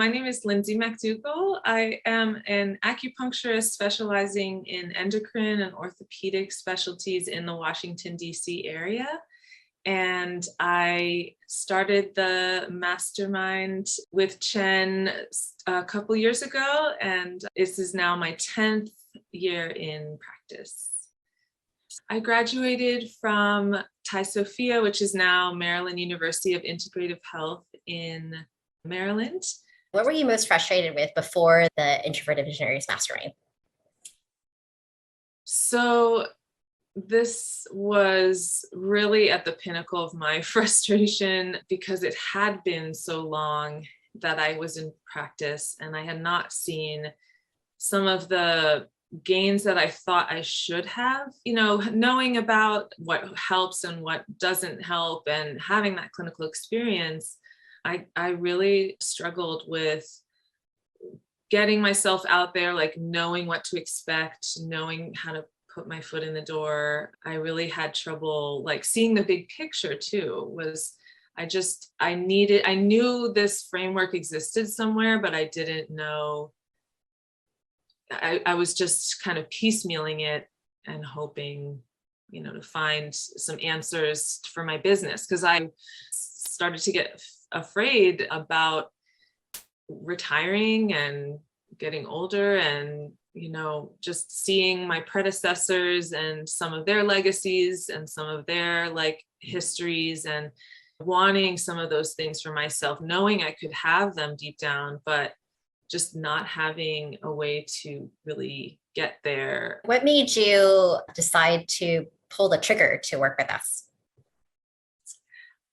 my name is Lindsay MacDougall. I am an acupuncturist specializing in endocrine and orthopedic specialties in the Washington, D.C. area. And I started the mastermind with Chen a couple years ago, and this is now my 10th year in practice. I graduated from Tai Sophia, which is now Maryland University of Integrative Health in Maryland. What were you most frustrated with before the Introverted Visionaries Mastermind? So this was really at the pinnacle of my frustration because it had been so long that I was in practice and I had not seen some of the gains that I thought I should have, knowing about what helps and what doesn't help and having that clinical experience. I really struggled with getting myself out there, like knowing what to expect, knowing how to put my foot in the door. I really had trouble like seeing the big picture too. I knew this framework existed somewhere, but I didn't know. I was just kind of piecemealing it and hoping, to find some answers for my business, because I started to get afraid about retiring and getting older and, just seeing my predecessors and some of their legacies and some of their histories and wanting some of those things for myself, knowing I could have them deep down, but just not having a way to really get there. What made you decide to pull the trigger to work with us?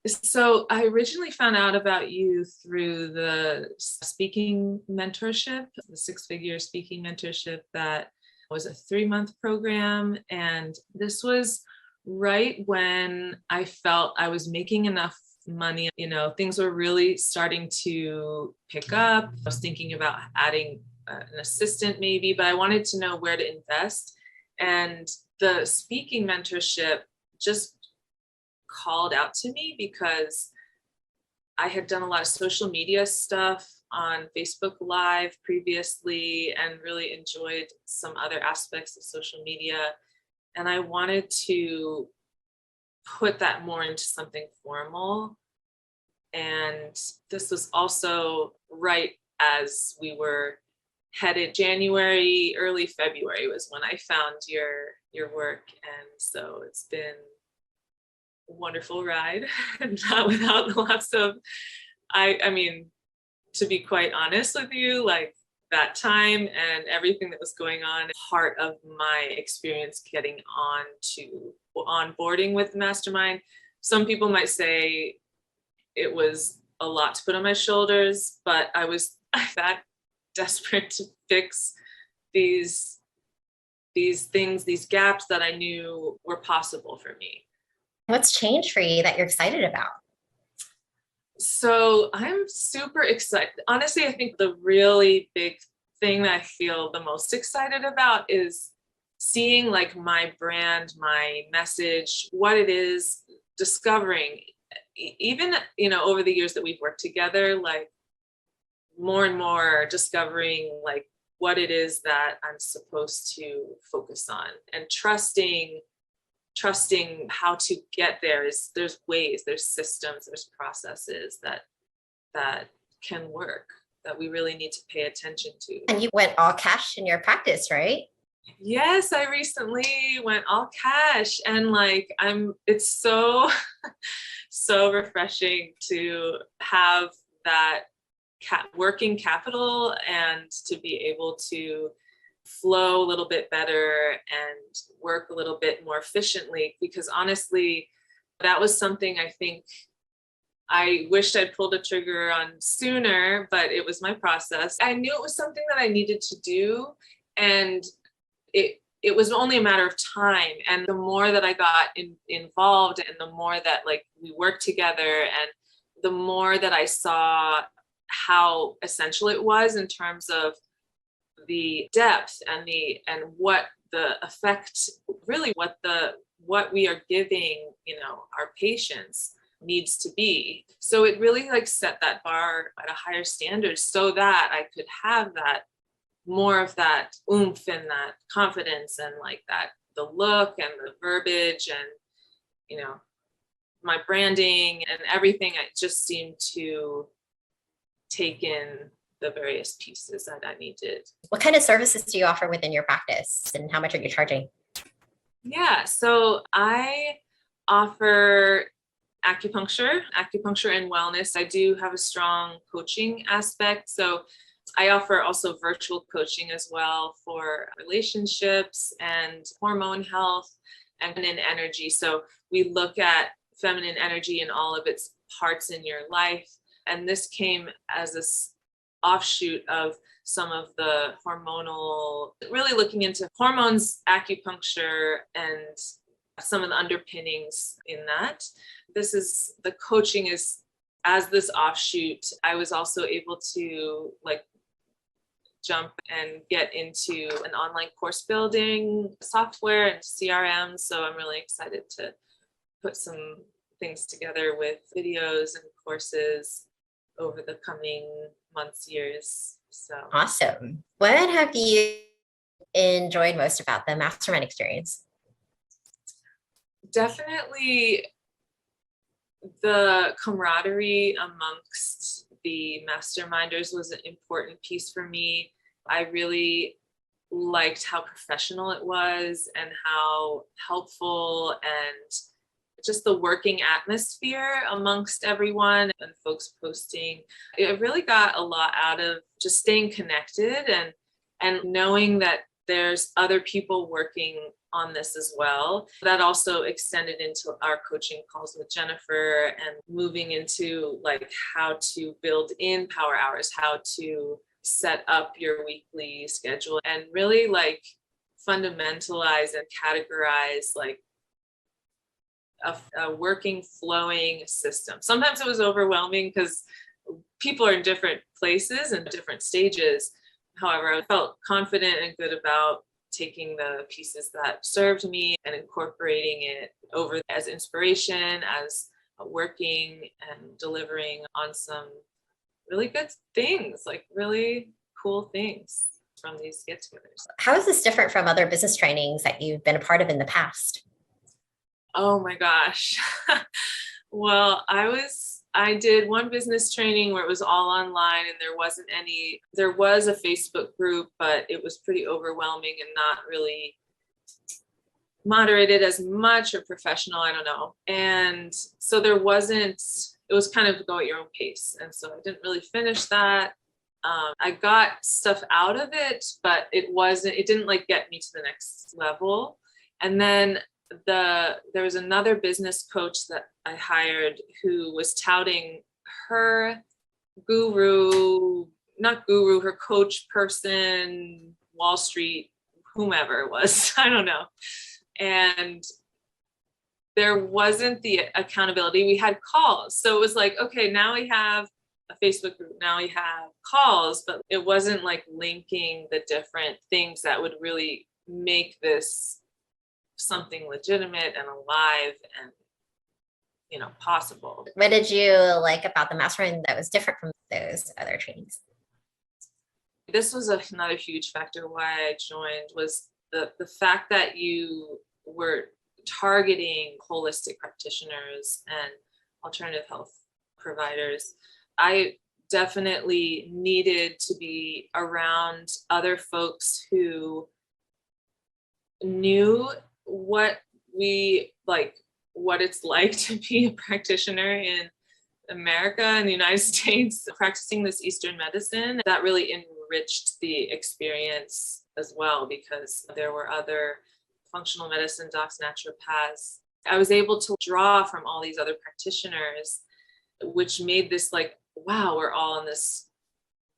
So I originally found out about you through the speaking mentorship, the 6-figure speaking mentorship that was a 3-month program. And this was right when I felt I was making enough money, things were really starting to pick up. I was thinking about adding an assistant maybe, but I wanted to know where to invest. And the speaking mentorship just called out to me because I had done a lot of social media stuff on Facebook Live previously and really enjoyed some other aspects of social media. And I wanted to put that more into something formal. And this was also right as we were headed January, early February was when I found your work. And so it's been a wonderful ride, not without lots of, I mean, to be quite honest with you, that time and everything that was going on, part of my experience getting onboarding with the mastermind. Some people might say it was a lot to put on my shoulders, but I was that desperate to fix these things, these gaps that I knew were possible for me. What's changed for you that you're excited about? So I'm super excited. Honestly, I think the really big thing that I feel the most excited about is seeing my brand, my message, what it is, discovering, even, over the years that we've worked together, more and more discovering what it is that I'm supposed to focus on and trusting how to get there. There's ways, there's systems, there's processes that can work, that we really need to pay attention to. And you went all cash in your practice, right? Yes, I recently went all cash, and it's so so refreshing to have that working capital and to be able to flow a little bit better and work a little bit more efficiently, because honestly, that was something I think I wished I'd pulled a trigger on sooner, but it was my process. I knew it was something that I needed to do, and it was only a matter of time. And the more that I got involved and the more that we worked together and the more that I saw how essential it was in terms of the depth and what the effect, really what we are giving, our patients needs to be. So it really like set that bar at a higher standard so that I could have that more of that oomph and that confidence and like that the look and the verbiage and, you know, my branding and everything. I just seemed to take in the various pieces that I needed. What kind of services do you offer within your practice and how much are you charging? Yeah, so I offer acupuncture and wellness. I do have a strong coaching aspect. So I offer also virtual coaching as well for relationships and hormone health and in energy. So we look at feminine energy in all of its parts in your life. And this came as an offshoot of some of the hormonal, really looking into hormones, acupuncture, and some of the underpinnings in that. This is the coaching is as this offshoot. I was also able to like jump and get into an online course building software and CRM. So I'm really excited to put some things together with videos and courses over the coming months, years. So Awesome. What have you enjoyed most about the mastermind experience? Definitely the camaraderie amongst the masterminders was an important piece for me. I really liked how professional it was and how helpful and just the working atmosphere amongst everyone and folks posting. I really got a lot out of just staying connected and knowing that there's other people working on this as well. That also extended into our coaching calls with Jennifer and moving into like how to build in power hours, how to set up your weekly schedule and really like fundamentalize and categorize like a working, flowing system. Sometimes it was overwhelming because people are in different places and different stages. However, I felt confident and good about taking the pieces that served me and incorporating it over as inspiration, as working and delivering on some really good things, like really cool things from these get-togethers. How is this different from other business trainings that you've been a part of in the past? Oh my gosh. Well, I did one business training where it was all online and there was a Facebook group, but it was pretty overwhelming and not really moderated as much or professional, I don't know. And so it was kind of go at your own pace. And so I didn't really finish that. I got stuff out of it, but it didn't like get me to the next level. And then there was another business coach that I hired who was touting her her coach person, Wall Street, whomever it was, I don't know. And there wasn't the accountability. We had calls. So it was like, okay, now we have a Facebook group, now we have calls, but it wasn't like linking the different things that would really make this something legitimate and alive and, you know, possible. What did you like about the mastermind that was different from those other trainings? This was another huge factor why I joined was the fact that you were targeting holistic practitioners and alternative health providers. I definitely needed to be around other folks who knew what it's like to be a practitioner in America and the United States, practicing this Eastern medicine. That really enriched the experience as well, because there were other functional medicine docs, naturopaths. I was able to draw from all these other practitioners, which made this like, wow, we're all on this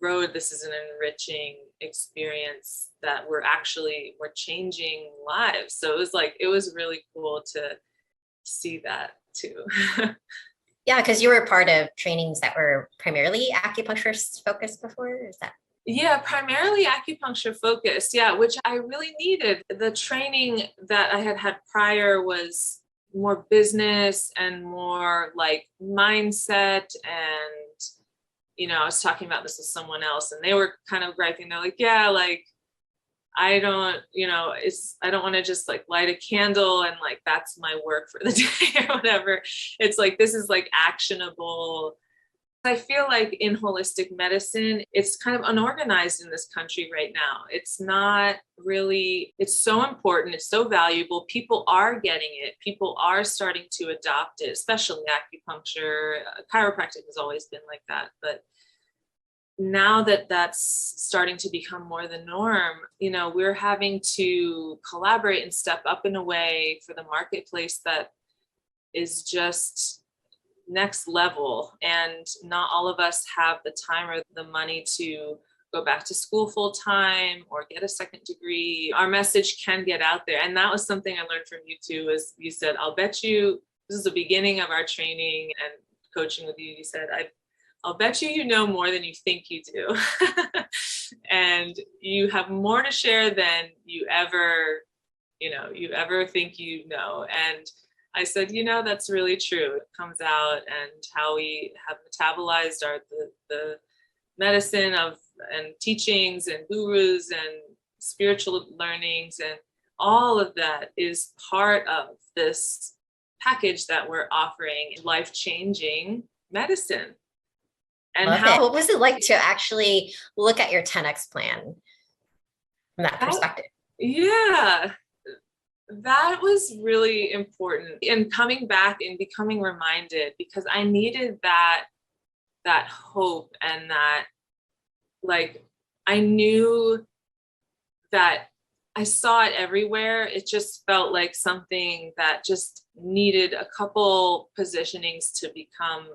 road. This is an enriching experience that we're changing lives. So it was really cool to see that too. Yeah, because you were part of trainings that were primarily acupuncturist focused before, is that? Yeah, primarily acupuncture focused. Yeah, which I really needed. The training that I had prior was more business and more like mindset. And, I was talking about this with someone else and they were kind of griping. They're like, yeah, like, I don't want to just like light a candle and like, that's my work for the day or whatever. It's like, this is like actionable. I feel like in holistic medicine, it's kind of unorganized in this country right now. It's not really, it's so important. It's so valuable. People are getting it. People are starting to adopt it, especially acupuncture. Chiropractic has always been like that. But now that that's starting to become more the norm, we're having to collaborate and step up in a way for the marketplace that is just next level. And not all of us have the time or the money to go back to school full time or get a second degree. Our message can get out there. And that was something I learned from you too, is you said, I'll bet you, this is the beginning of our training and coaching with you. You said, I'll bet you know more than you think you do. And you have more to share than you ever think you know. And I said, that's really true. It comes out, and how we have metabolized the medicine and teachings and gurus and spiritual learnings, and all of that is part of this package that we're offering, life-changing medicine. And what was it like to actually look at your 10X plan from that perspective? Yeah. That was really important, and coming back and becoming reminded, because I needed that hope, and that, like, I knew that I saw it everywhere. It just felt like something that just needed a couple positionings to become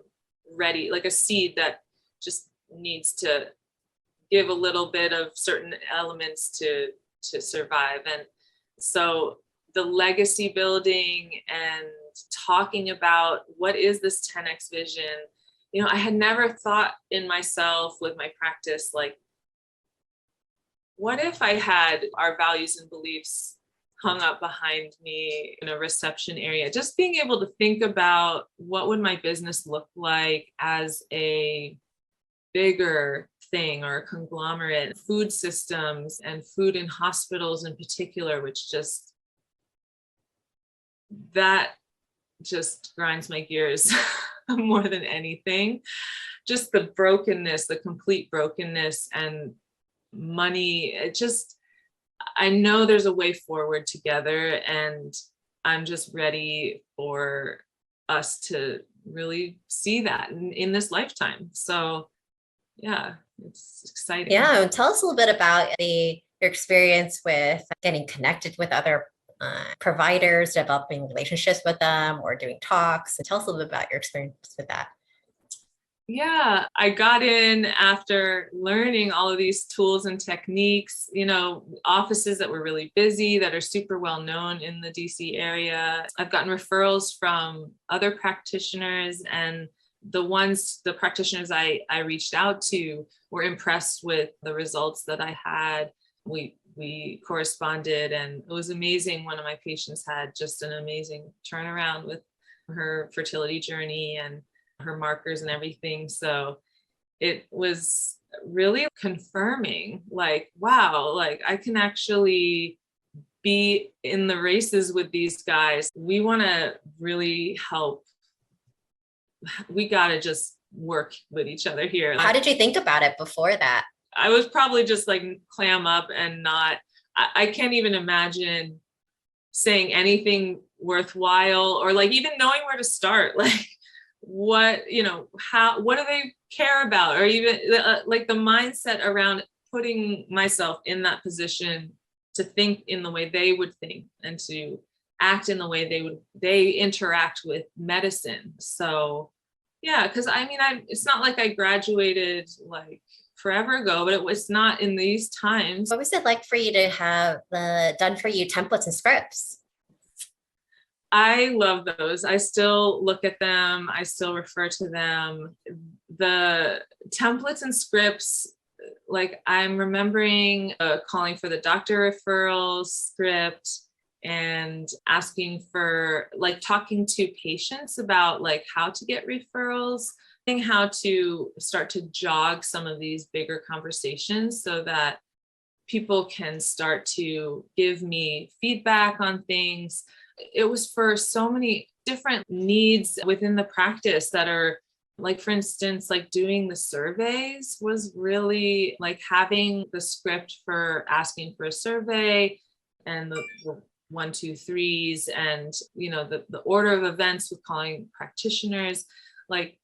ready, like a seed that just needs to give a little bit of certain elements to survive. And so the legacy building and talking about what is this 10X vision, I had never thought in myself with my practice, like, what if I had our values and beliefs hung up behind me in a reception area? Just being able to think about what would my business look like as a bigger thing or a conglomerate, food systems and food in hospitals in particular, which just grinds my gears more than anything. Just the brokenness, the complete brokenness, and money. I know there's a way forward together, and I'm just ready for us to really see that in this lifetime. So yeah, it's exciting. Yeah, and tell us a little bit about your experience with getting connected with other providers, developing relationships with them, or doing talks. And tell us a little bit about your experience with that. Yeah, I got in after learning all of these tools and techniques, offices that were really busy, that are super well known in the DC area. I've gotten referrals from other practitioners, and the practitioners I reached out to were impressed with the results that I had. We corresponded, and it was amazing. One of my patients had just an amazing turnaround with her fertility journey and her markers and everything. So it was really confirming, like, wow, like I can actually be in the races with these guys. We want to really help. We got to just work with each other here. How did you think about it before that? I was probably just like clam up and I can't even imagine saying anything worthwhile, or like even knowing where to start. Like, what do they care about, or even like the mindset around putting myself in that position to think in the way they would think and to act in the way they interact with medicine. So yeah, because it's not like I graduated like forever ago, but it was not in these times. What was it like for you to have the done for you templates and scripts? I love those. I still look at them. I still refer to them. The templates and scripts, like I'm remembering calling for the doctor referral script and asking for like talking to patients about like how to get referrals, how to start to jog some of these bigger conversations so that people can start to give me feedback on things. It was for so many different needs within the practice that are like, for instance, like doing the surveys was really like having the script for asking for a survey and the 1, 2, 3s and, you know, the order of events with calling practitioners. Like,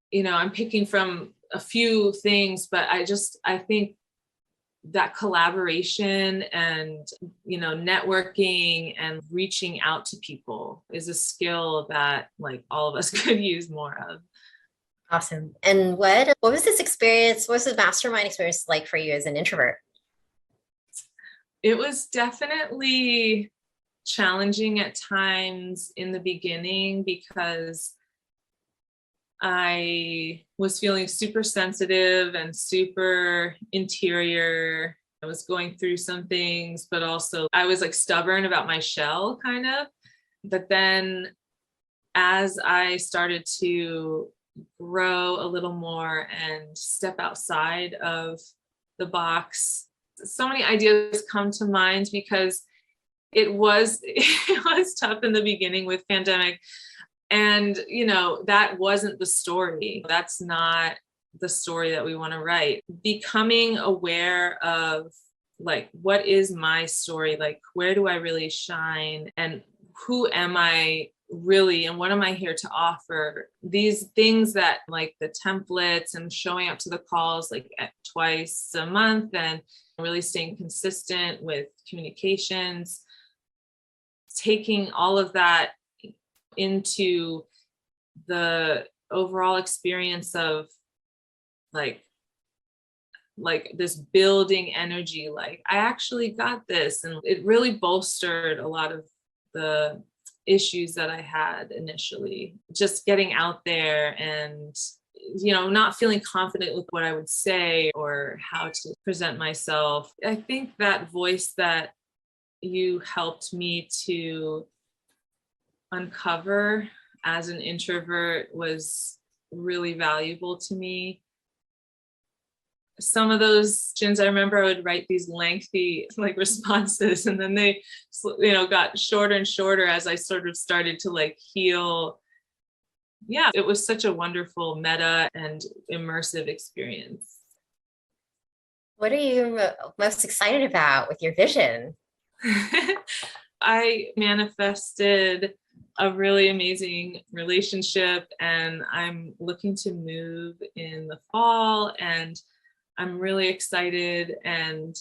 you know, I'm picking from a few things, but I think that collaboration and, you know, networking and reaching out to people is a skill that like all of us could use more of. Awesome. And what was this experience? What was the mastermind experience like for you as an introvert? It was definitely challenging at times in the beginning because I was feeling super sensitive and super interior. I was going through some things, but also I was like stubborn about my shell kind of. But then as I started to grow a little more and step outside of the box, so many ideas come to mind because it was tough in the beginning with pandemic. And, you know, that wasn't the story. That's not the story that we want to write. Becoming aware of like, what is my story? Like, where do I really shine? And who am I really? And what am I here to offer? These things that like the templates and showing up to the calls like twice a month and really staying consistent with communications, taking all of that into the overall experience of like this building energy, like I actually got this. And it really bolstered a lot of the issues that I had initially, just getting out there and, you know, not feeling confident with what I would say or how to present myself. I think that voice that you helped me to uncover as an introvert was really valuable to me. Some of those questions, I remember I would write these lengthy like responses, and then they, you know, got shorter and shorter as I sort of started to like heal. Yeah, it was such a wonderful meta and immersive experience. What are you most excited about with your vision? I manifested a really amazing relationship, and I'm looking to move in the fall, and I'm really excited and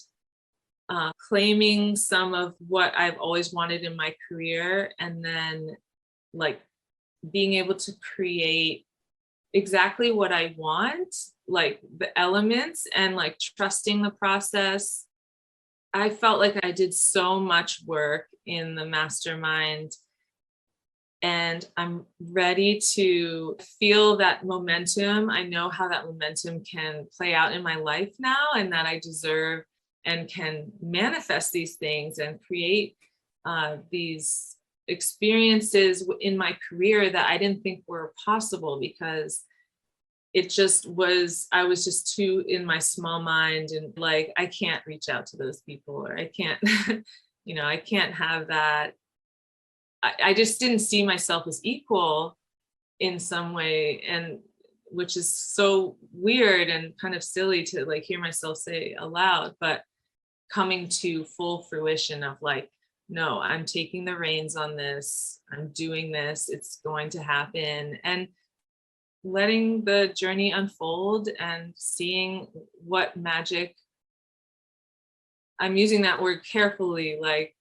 claiming some of what I've always wanted in my career, and then like being able to create exactly what I want, like the elements, and like trusting the process. I felt like I did so much work in the mastermind, and I'm ready to feel that momentum. I know how that momentum can play out in my life now, and that I deserve and can manifest these things and create these experiences in my career that I didn't think were possible, because it just was, I was just too in my small mind and like, I can't reach out to those people, or I can't, you know, I can't have that. I just didn't see myself as equal in some way, and which is so weird and kind of silly to like hear myself say aloud, but coming to full fruition of like, no, I'm taking the reins on this. I'm doing this. It's going to happen. And letting the journey unfold and seeing what magic, I'm using that word carefully, like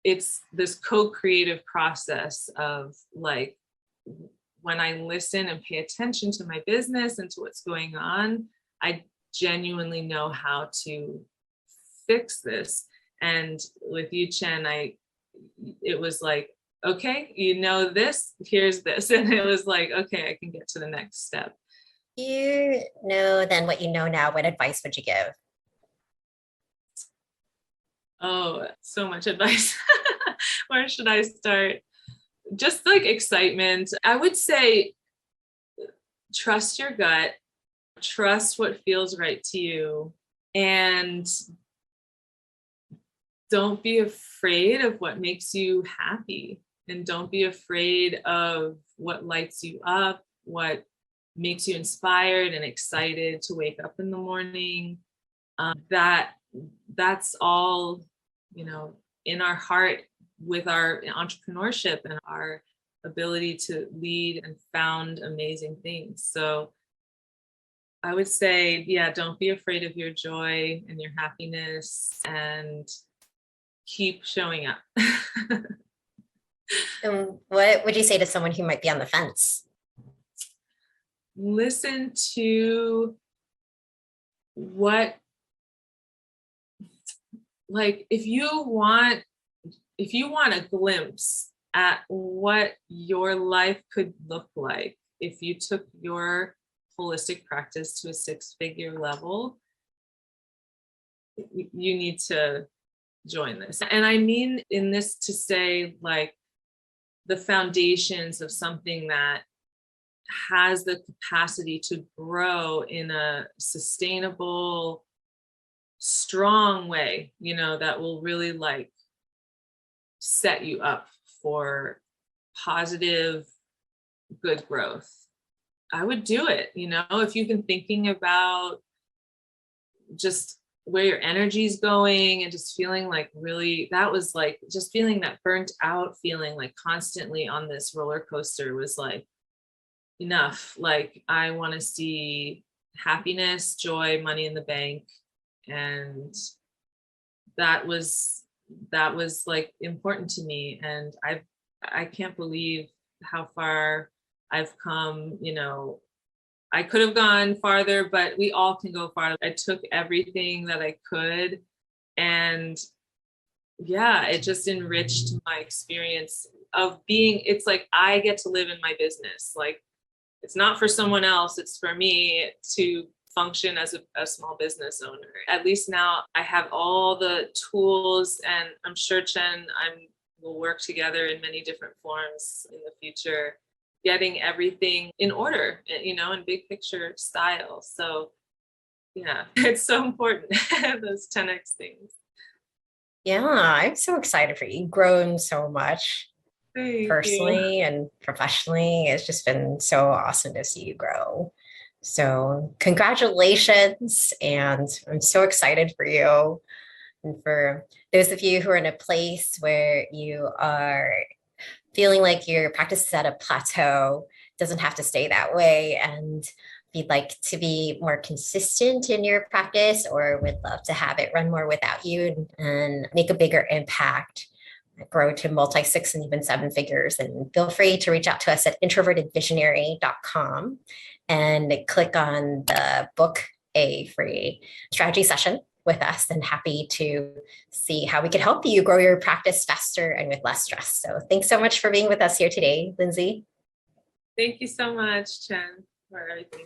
it's this co-creative process of like, when I listen and pay attention to my business and to what's going on, I genuinely know how to fix this. And with you, Chen, it was like, okay, you know this, here's this. And it was like, okay, I can get to the next step. You know then what you know now, what advice would you give? Oh, so much advice. Where should I start? Just like excitement. I would say trust your gut, trust what feels right to you, and don't be afraid of what makes you happy. And don't be afraid of what lights you up, what makes you inspired and excited to wake up in the morning. That's all, in our heart with our entrepreneurship and our ability to lead and found amazing things. So I would say, yeah, don't be afraid of your joy and your happiness, and keep showing up. And what would you say to someone who might be on the fence? Listen to what, like, if you want a glimpse at what your life could look like if you took your holistic practice to a 6-figure level, you need to join this. And I mean in this to say, like, the foundations of something that has the capacity to grow in a sustainable, strong way, that will really like set you up for positive, good growth. I would do it, if you've been thinking about just where your energy is going and just feeling like really, that was like just feeling that burnt out feeling, like constantly on this roller coaster, was like enough. Like, I want to see happiness, joy, money in the bank. And that was like important to me. And I can't believe how far I've come. I could have gone farther, but we all can go farther. I took everything that I could, and yeah, it just enriched my experience of being, it's like I get to live in my business. Like, it's not for someone else, it's for me to function as a small business owner. At least now I have all the tools, and I'm sure Chen, we'll work together in many different forms in the future, getting everything in order, in big picture style. So yeah, it's so important, those 10x things. Yeah, I'm so excited for you. You've grown so much. Thank Personally you. and professionally. It's just been so awesome to see you grow. So congratulations. And I'm so excited for you. And for those of you who are in a place where you are feeling like your practice is at a plateau, doesn't have to stay that way. And if you'd like to be more consistent in your practice, or would love to have it run more without you and make a bigger impact, grow to multi-6 and even 7 figures, and feel free to reach out to us at introvertedvisionary.com and click on the book a free strategy session with us, and happy to see how we can help you grow your practice faster and with less stress. So thanks so much for being with us here today, Lindsay. Thank you so much, Chen, for everything.